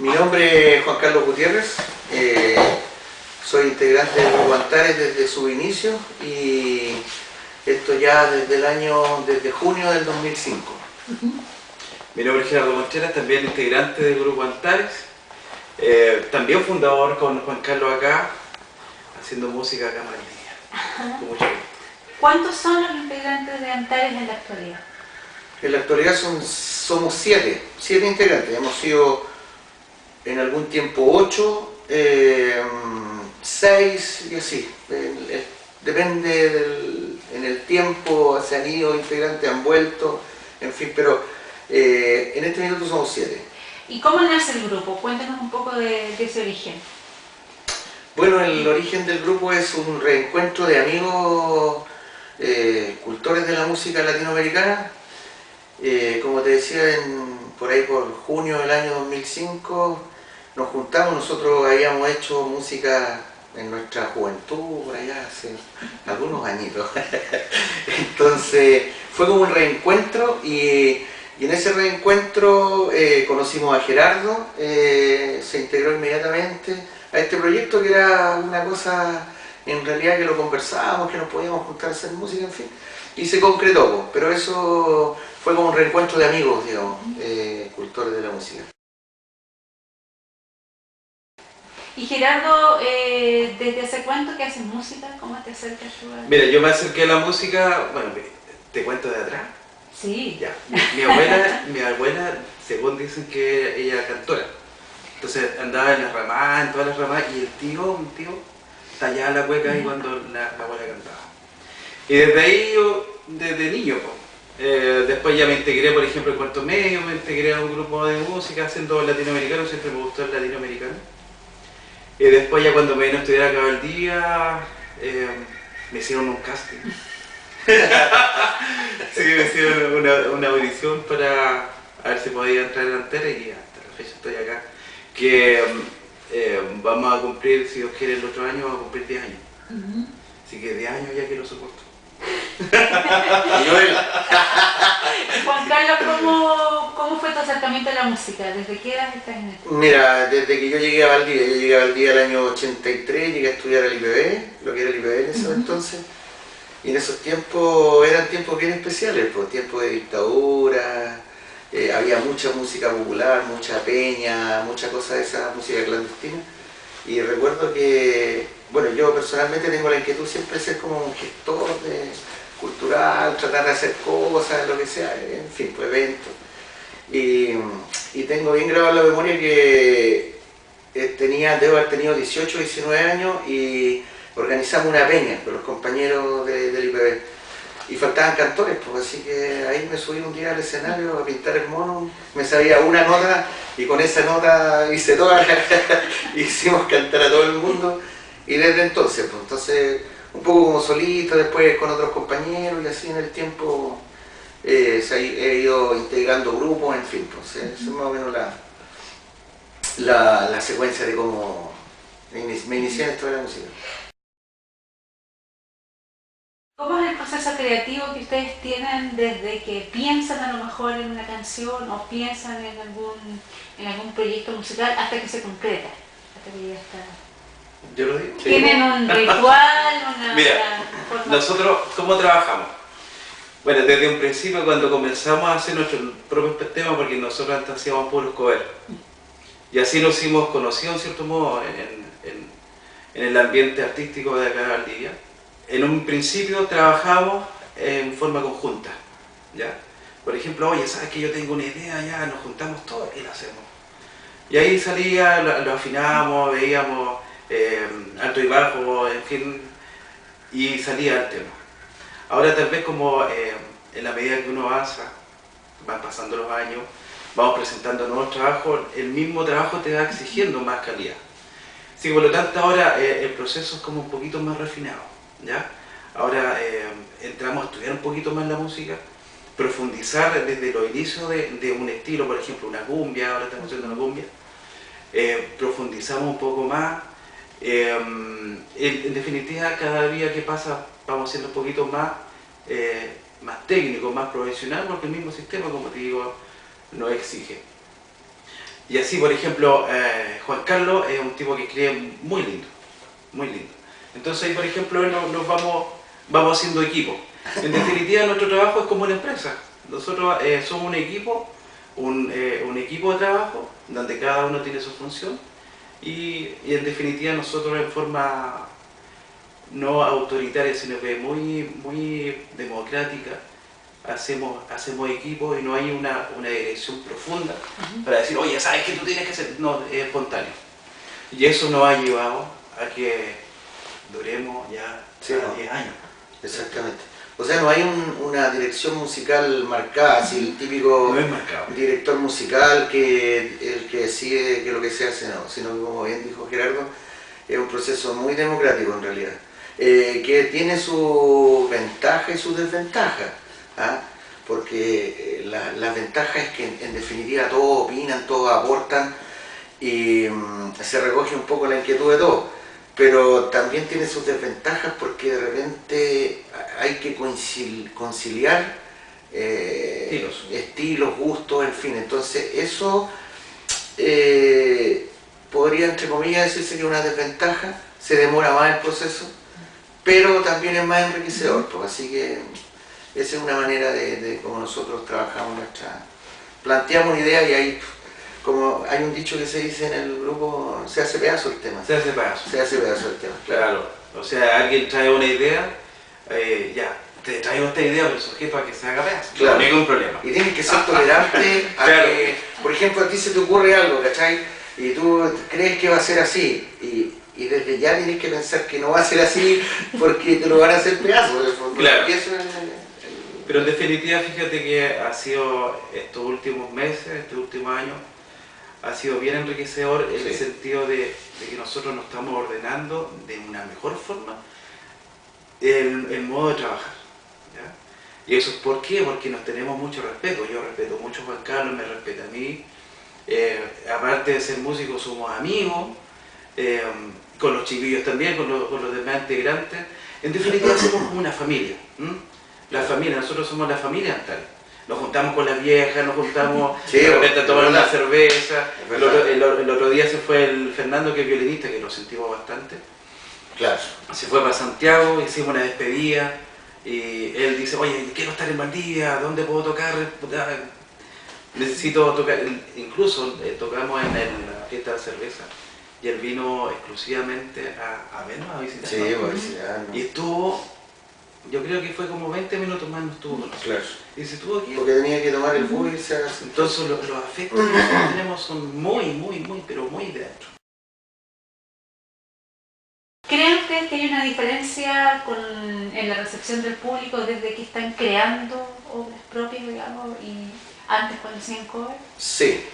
Mi nombre es Juan Carlos Gutiérrez, soy integrante del Grupo Antares desde su inicio y esto ya desde junio del 2005. Mi nombre es Gerardo Contreras, también integrante del Grupo Antares, también fundador con Juan Carlos acá, haciendo música acá en Valdivia. Con mucho gusto. ¿Cuántos son los integrantes de Antares en la actualidad? En la actualidad somos siete integrantes, hemos sido en algún tiempo 8, 6 y así. Depende en el tiempo, se han ido integrantes, han vuelto, en fin, pero en este minuto somos 7. ¿Y cómo nace el grupo? Cuéntanos un poco de ese origen. Bueno, el origen del grupo es un reencuentro de amigos cultores de la música latinoamericana. Como te decía, por ahí por junio del año 2005 nos juntamos. Nosotros habíamos hecho música en nuestra juventud, por allá hace algunos añitos. Entonces fue como un reencuentro y en ese reencuentro conocimos a Gerardo, se integró inmediatamente a este proyecto que era una cosa, en realidad, que lo conversábamos, que nos podíamos juntar a hacer música, en fin, y se concretó, pero eso fue como un reencuentro de amigos, digamos, cultores de la música. Y Gerardo, ¿desde hace cuánto que haces música? ¿Cómo te acercas tú a...? Mira, yo me acerqué a la música, bueno, te cuento de atrás. Sí. Ya. Mi abuela, según dicen que ella era cantora. Entonces andaba en las ramas, en todas las ramas, y un tío, tallaba la cueca ahí cuando la abuela cantaba. Y desde ahí yo, desde niño, después ya me integré, por ejemplo, en cuarto medio, me integré a un grupo de música haciendo latinoamericano, siempre me gustó el latinoamericano. Y después ya cuando me vine a estudiar acá al día, me hicieron un casting. Sí, me hicieron una audición para a ver si podía entrar en Antares y hasta la fecha estoy acá. Que vamos a cumplir, si Dios quiere, el otro año vamos a cumplir 10 años. Así que 10 años ya que lo soporto. Juan Carlos, ¿cómo fue tu acercamiento a la música? ¿Desde qué edad estás en esto? Mira, desde que yo llegué a Valdivia, el año 83, llegué a estudiar al IPB, lo que era el IPB en ese entonces, y en esos tiempos eran tiempos bien especiales, pues, tiempos de dictadura, había mucha música popular, mucha peña, mucha cosa de esa música clandestina, y recuerdo que, bueno, yo personalmente tengo la inquietud siempre de ser como un gestor cultural, tratar de hacer cosas, lo que sea, en fin, pues eventos. Y tengo bien grabado en la memoria que debo haber tenido 18 o 19 años y organizamos una peña con los compañeros del IPB. Y faltaban cantores, pues, así que ahí me subí un día al escenario a pintar el mono, me sabía una nota y con esa nota hice toda hicimos cantar a todo el mundo. Y desde entonces, un poco como solito, después con otros compañeros y así en el tiempo he ido integrando grupos, en fin, pues esa es más o menos la secuencia de cómo me inicié en esto de la música. ¿Cómo es el proceso creativo que ustedes tienen desde que piensan a lo mejor en una canción o piensan en algún proyecto musical hasta que se concreta? Hasta que ya está. ¿Yo lo digo? ¿Tienen un ritual, Mira, forma? nosotros, ¿cómo trabajamos? Bueno, desde un principio cuando comenzamos a hacer nuestros propios temas, porque nosotros antes hacíamos puros covers, y así nos hicimos conocidos en cierto modo en el ambiente artístico de acá de Valdivia. En un principio trabajamos en forma conjunta, ¿ya? Por ejemplo, oye, ¿sabes que yo tengo una idea? Ya nos juntamos todos y la hacemos. Y ahí salía, lo afinábamos, veíamos alto y bajo, en fin, y salía el tema. Ahora tal vez como en la medida que uno avanza, van pasando los años, vamos presentando nuevos trabajos, el mismo trabajo te va exigiendo más calidad. Así que por lo tanto ahora el proceso es como un poquito más refinado, ¿ya? Ahora entramos a estudiar un poquito más la música, profundizar desde los inicios de un estilo, por ejemplo una cumbia, ahora estamos haciendo una cumbia, profundizamos un poco más. En definitiva, cada día que pasa vamos siendo un poquito más técnicos, más profesional, porque el mismo sistema, como te digo, nos exige. Y así, por ejemplo, Juan Carlos es un tipo que escribe muy lindo, muy lindo. Entonces ahí, por ejemplo, nos vamos haciendo equipo. En definitiva, nuestro trabajo es como una empresa. Nosotros somos un equipo de trabajo, donde cada uno tiene su función, y en definitiva nosotros en forma no autoritaria, sino que muy democrática, hacemos equipo y no hay una dirección profunda para decir, oye, ¿sabes qué tú tienes que hacer? No, es espontáneo. Y eso nos ha llevado a que duremos ya 10 años. Exactamente. O sea, no hay una dirección musical marcada, así el típico no es marcado. Director musical el que decide que lo que se hace, no, sino que, como bien dijo Gerardo, es un proceso muy democrático en realidad, que tiene sus ventajas y sus desventajas, ¿ah? Porque la ventaja es que en definitiva todos opinan, todos aportan y se recoge un poco la inquietud de todos. Pero también tiene sus desventajas porque de repente hay que conciliar estilos, gustos, en fin. Entonces eso podría, entre comillas, decirse que es una desventaja, se demora más el proceso, pero también es más enriquecedor. Pues, así que esa es una manera de cómo nosotros trabajamos planteamos una idea y ahí, como hay un dicho que se dice en el grupo, se hace pedazo el tema. Se hace pedazo. Se hace pedazo el tema. Claro. O sea, alguien trae una idea, ya, te traigo esta idea, pero el sujeto a que se haga pedazo. Claro. No hay ningún problema. Y tienes que ser tolerante a claro. que, por ejemplo, a ti se te ocurre algo, ¿cachai? Y tú crees que va a ser así, y desde ya tienes que pensar que no va a ser así porque te lo van a hacer pedazos. Claro. Eso Pero en definitiva, fíjate que ha sido estos últimos meses, este último año, ha sido bien enriquecedor en el sentido de que nosotros nos estamos ordenando de una mejor forma el modo de trabajar, ¿ya? Y eso es ¿por qué? Porque nos tenemos mucho respeto. Yo respeto mucho a Juan Carlos, me respeta a mí. Aparte de ser músicos, somos amigos, con los chiquillos también, con los demás integrantes. En definitiva, somos como una familia. La familia, nosotros somos la familia Antal. Nos juntamos con las viejas, nos juntamos de repente a tomar una cerveza. El otro día se fue el Fernando, que es violinista, que lo sentimos bastante. Claro. Se fue para Santiago, hicimos una despedida y él dice, oye, quiero estar en Valdivia, ¿dónde puedo tocar? Necesito tocar. Incluso tocamos en la fiesta de cerveza y él vino exclusivamente a vernos, a visitarnos. Sí, a visitarnos. Y estuvo, yo creo que fue como 20 minutos más, no estuvo con nosotros. Claro. Y se estuvo aquí. Porque tenía que tomar el bus y irse a... Entonces los afectos que nosotros tenemos son pero muy de dentro. ¿Creen ustedes que hay una diferencia en la recepción del público desde que están creando obras propias, digamos, y antes cuando hacían cover? Sí.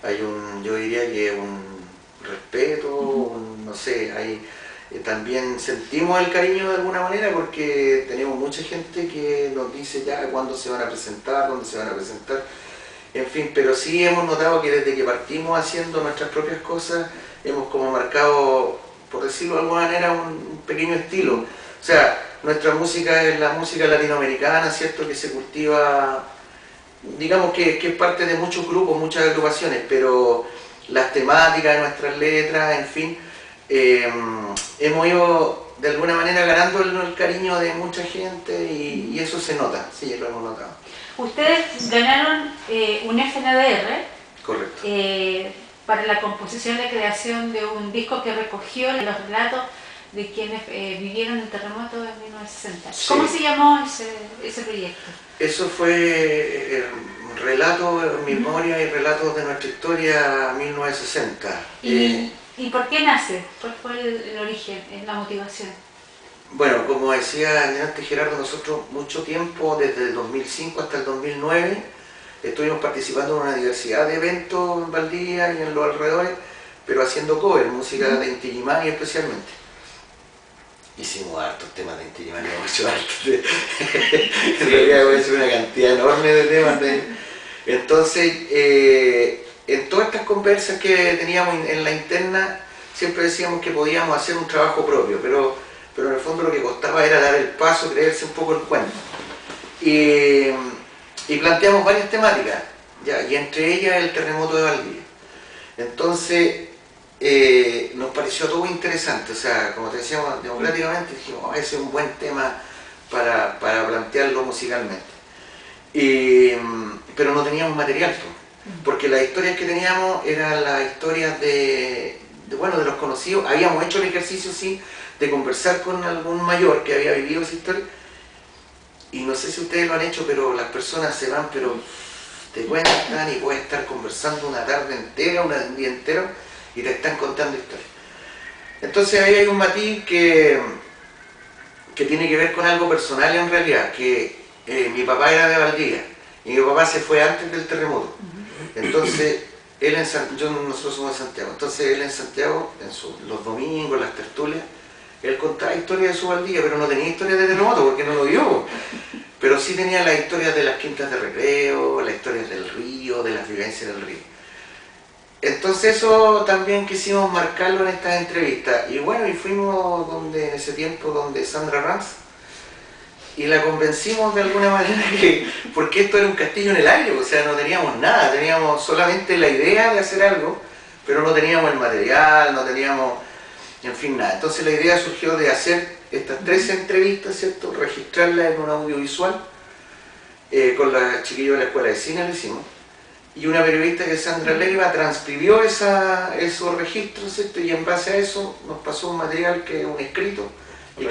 Hay un, yo diría que un respeto, no sé, también sentimos el cariño de alguna manera porque tenemos mucha gente que nos dice ya cuándo se van a presentar, dónde se van a presentar, en fin, pero sí hemos notado que desde que partimos haciendo nuestras propias cosas hemos como marcado, por decirlo de alguna manera, un pequeño estilo. O sea, nuestra música es la música latinoamericana, ¿cierto? Que se cultiva, digamos que es parte de muchos grupos, muchas agrupaciones, pero las temáticas de nuestras letras, en fin, hemos ido de alguna manera ganando el cariño de mucha gente y eso se nota, sí, lo hemos notado. Ustedes ganaron un FNDR. Correcto. Para la composición y creación de un disco que recogió los relatos de quienes vivieron el terremoto de 1960. Sí. ¿Cómo se llamó ese proyecto? Eso fue relatos, memoria y relatos de nuestra historia 1960. ¿Y por qué nace? ¿Cuál fue el origen, la motivación? Bueno, como decía antes Gerardo, nosotros mucho tiempo, desde el 2005 hasta el 2009, estuvimos participando en una diversidad de eventos en Valdivia y en los alrededores, pero haciendo cover, música de Inti Illimani especialmente. Hicimos hartos temas de Inti Illimani, hemos hecho hartos. En realidad hemos hecho una cantidad enorme de temas. Entonces, en todas estas conversas que teníamos en la interna, siempre decíamos que podíamos hacer un trabajo propio, pero en el fondo lo que costaba era dar el paso, creerse un poco el cuento. Y planteamos varias temáticas, Ya, y entre ellas el terremoto de Valdivia. Entonces, nos pareció todo interesante, o sea, como te decíamos, democráticamente dijimos, oh, ese es un buen tema para plantearlo musicalmente. Pero no teníamos material, porque las historias que teníamos eran las historias de los conocidos. Habíamos hecho el ejercicio, sí, de conversar con algún mayor que había vivido esa historia, y no sé si ustedes lo han hecho, pero las personas se van, pero te cuentan y puedes estar conversando una tarde entera, un día entero, y te están contando historias. Entonces ahí hay un matiz que tiene que ver con algo personal en realidad, que mi papá era de Valdivia, y mi papá se fue antes del terremoto. Entonces, nosotros somos de Santiago, entonces él en Santiago, los domingos, las tertulias, él contaba historias de su Valdivia, pero no tenía historias de terremoto porque no lo vio. Pero sí tenía las historias de las quintas de recreo, las historias del río, de las vivencias del río. Entonces eso también quisimos marcarlo en estas entrevistas. Y bueno, y fuimos en ese tiempo donde Sandra Rams, y la convencimos de alguna manera porque esto era un castillo en el aire, o sea, no teníamos nada, teníamos solamente la idea de hacer algo, pero no teníamos el material, no teníamos, en fin, nada. Entonces la idea surgió de hacer estas 13 entrevistas, ¿cierto? Registrarlas en un audiovisual, con los chiquillos de la escuela de cine lo hicimos, y una periodista que es Sandra Leiva transcribió esos registros, ¿cierto? Y en base a eso nos pasó un material que es un escrito, y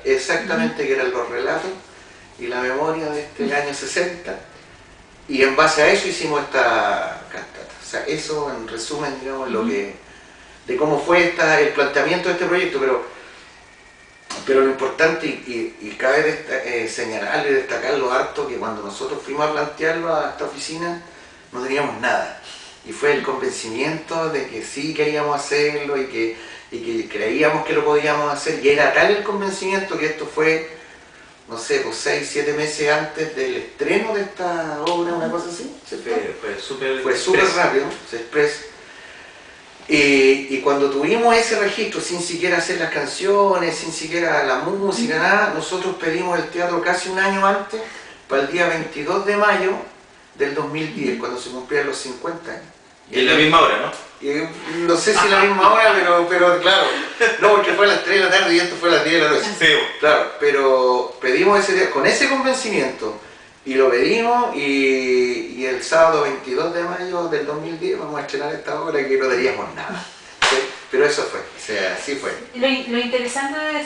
exactamente, que eran los relatos y la memoria de este año 60, y en base a eso hicimos esta cantata. O sea, eso en resumen, digamos, de cómo fue el planteamiento de este proyecto, pero lo importante, y cabe señalar y destacarlo harto, que cuando nosotros fuimos a plantearlo a esta oficina, no teníamos nada, y fue el convencimiento de que sí queríamos hacerlo y que creíamos que lo podíamos hacer, y era tal el convencimiento que esto fue, no sé, pues 6, 7 meses antes del estreno de esta obra, una cosa así. Fue súper rápido, se expresa. Y cuando tuvimos ese registro, sin siquiera hacer las canciones, sin siquiera la música, nada, nosotros pedimos el teatro casi un año antes, para el día 22 de mayo del 2010, cuando se cumplían los 50 años. Y en la misma hora, ¿no? No sé si la misma hora, pero claro, no, porque fue a las 3 de la tarde y esto fue a las 10 de la noche. Sí. Claro, pero pedimos ese día, con ese convencimiento, y lo pedimos, y el sábado 22 de mayo del 2010 vamos a estrenar esta obra que no teníamos nada. ¿Sí? Pero eso fue, o sea, así fue. Lo interesante de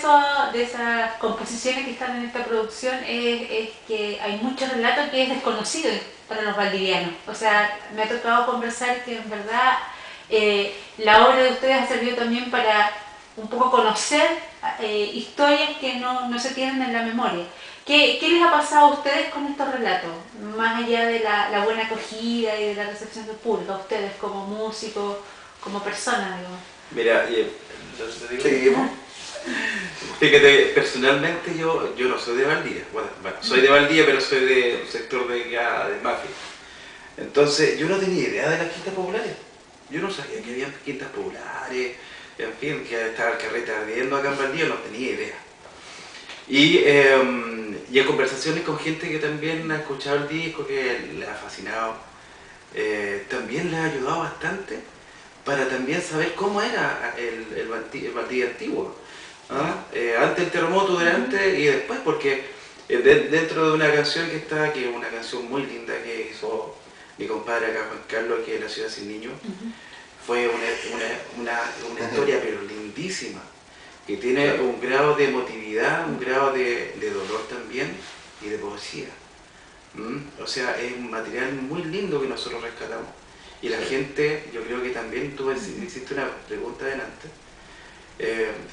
esas composiciones que están en esta producción es que hay muchos relatos que es desconocido para los valdivianos. O sea, me ha tocado conversar que en verdad la obra de ustedes ha servido también para un poco conocer historias que no se tienen en la memoria. ¿Qué les ha pasado a ustedes con estos relatos? Más allá de la buena acogida y de la recepción del público, a ustedes como músicos, como personas, digamos. Mira, fíjate, personalmente yo no soy de Valdivia. Bueno, soy de Valdivia, pero soy de un sector de Mafia. Entonces, yo no tenía idea de las quintas populares. Yo no sabía que había quintas populares, en fin, que estaba el carrete ardiendo acá en Valdivia, no tenía idea. Y en conversaciones con gente que también ha escuchado el disco, que le ha fascinado, también le ha ayudado bastante para también saber cómo era el Valdivia antiguo, ¿ah? Antes del terremoto, durante y después, porque dentro de una canción que es una canción muy linda que hizo mi compadre acá, Juan Carlos, que es La ciudad sin niños, fue una historia pero lindísima, que tiene un grado de emotividad, un grado de dolor también y de poesía. O sea, es un material muy lindo que nosotros rescatamos. Y la gente, yo creo que también tú hiciste una pregunta delante,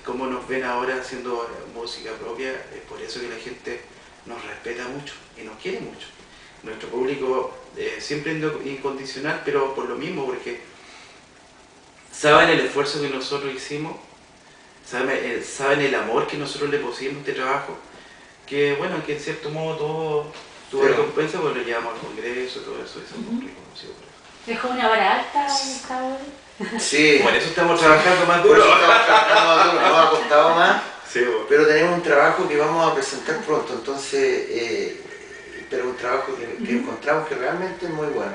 cómo nos ven ahora haciendo música propia, es por eso que la gente nos respeta mucho y nos quiere mucho. Nuestro público siempre incondicional, pero por lo mismo, porque saben el esfuerzo que nosotros hicimos, saben el amor que nosotros le pusimos a este trabajo, que bueno, que en cierto modo todo tuvo recompensa, pues lo llevamos al Congreso, todo eso, y somos reconocidos por eso. ¿Dejó una vara alta esta obra? Sí. Por eso estamos trabajando más duro. Nos ha costado más, sí, bueno. Pero tenemos un trabajo que vamos a presentar pronto, entonces, pero un trabajo que encontramos que realmente es muy bueno.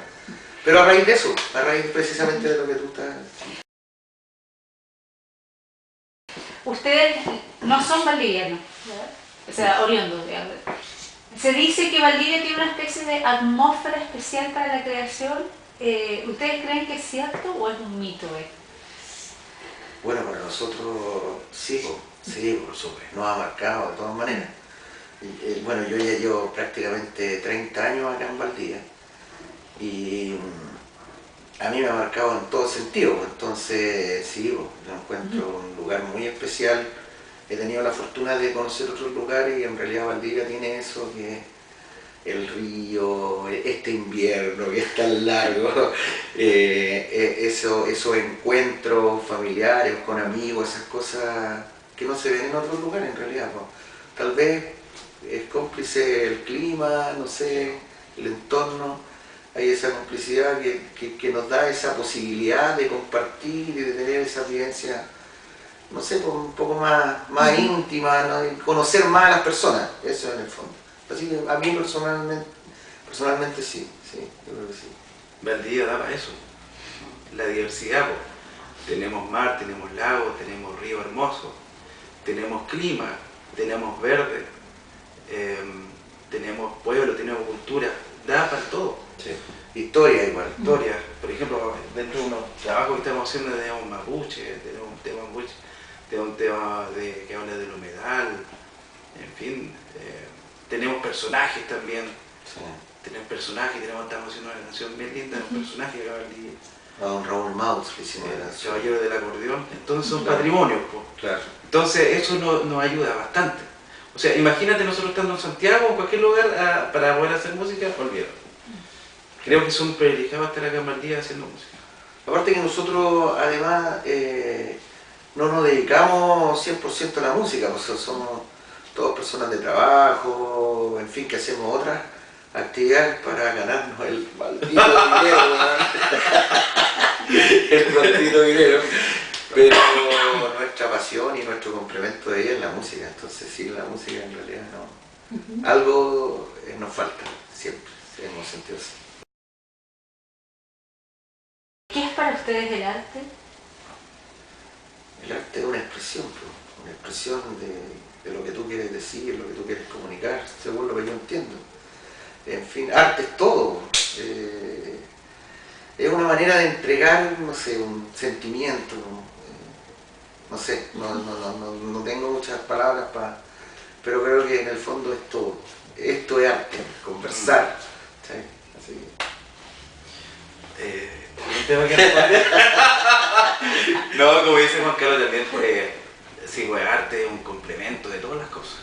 Pero a raíz de eso, a raíz precisamente de lo que tú estás... Ustedes no son valdivianos, ¿verdad? O sea, oriundos, digamos. Se dice que Valdivia tiene una especie de atmósfera especial para la creación. ¿Ustedes creen que es cierto o es un mito? Bueno, para nosotros sí, por supuesto, nos ha marcado de todas maneras. Bueno, yo ya llevo prácticamente 30 años acá en Valdivia y a mí me ha marcado en todo sentido, entonces sí, yo encuentro un lugar muy especial. He tenido la fortuna de conocer otros lugares y en realidad Valdivia tiene eso que el río, este invierno que es tan largo, esos encuentros familiares con amigos, esas cosas que no se ven en otros lugares en realidad. ¿No? Tal vez es cómplice el clima, no sé, el entorno, hay esa complicidad que nos da esa posibilidad de compartir y de tener esa vivencia, no sé, un poco más íntima, ¿no? Y conocer más a las personas, eso en el fondo. Así que a mí personalmente sí, yo creo que sí. Valdivia daba eso, la diversidad, po. Tenemos mar, tenemos lago, tenemos río hermoso, tenemos clima, tenemos verde, tenemos pueblo, tenemos cultura, da para todo. Sí. Historia igual. Historia, por ejemplo, dentro de unos trabajos que estamos haciendo tenemos mapuche, tenemos un tema mapuche, tenemos un tema que habla de la humedad, en fin, tenemos personajes también. Sí. Tenemos personajes, estamos haciendo una canción bien linda, un personaje que va a don Raúl Maus, el caballero del acordeón, entonces son patrimonios, po. Claro. Entonces eso nos ayuda bastante. O sea, imagínate nosotros estando en Santiago o en cualquier lugar para poder hacer música, olvídalo. Creo que son privilegiados estar acá en Valdivia haciendo música. Aparte que nosotros además no nos dedicamos 100% a la música, pues somos todas personas de trabajo, en fin, que hacemos otras actividades para ganarnos el maldito dinero, el maldito dinero. Pero nuestra pasión y nuestro complemento de ella es la música, entonces sí, la música en realidad no. Algo nos falta, siempre, hemos sentido así. ¿Qué es para ustedes el arte? El arte es una expresión de lo que tú quieres decir, lo que tú quieres comunicar, según lo que yo entiendo. En fin, arte es todo. Es una manera de entregar, no sé, un sentimiento. No sé, no tengo muchas palabras pero creo que en el fondo es todo. Esto es arte, conversar. ¿Sí? Así que... No, como dice Juan Carlos también, sí, pues arte es un complemento de todas las cosas.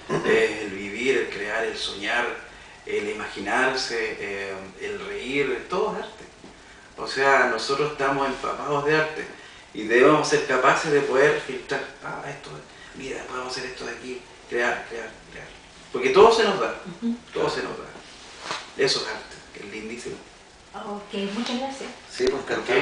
El vivir, el crear, el soñar, el imaginarse, el reír, todo es arte. O sea, nosotros estamos empapados de arte y debemos ser capaces de poder filtrar, esto, mira, podemos hacer esto de aquí, crear. Porque todo se nos da, todo se nos da. Eso es arte, que es lindísimo. Ok, muchas gracias. Sí, pues encantado.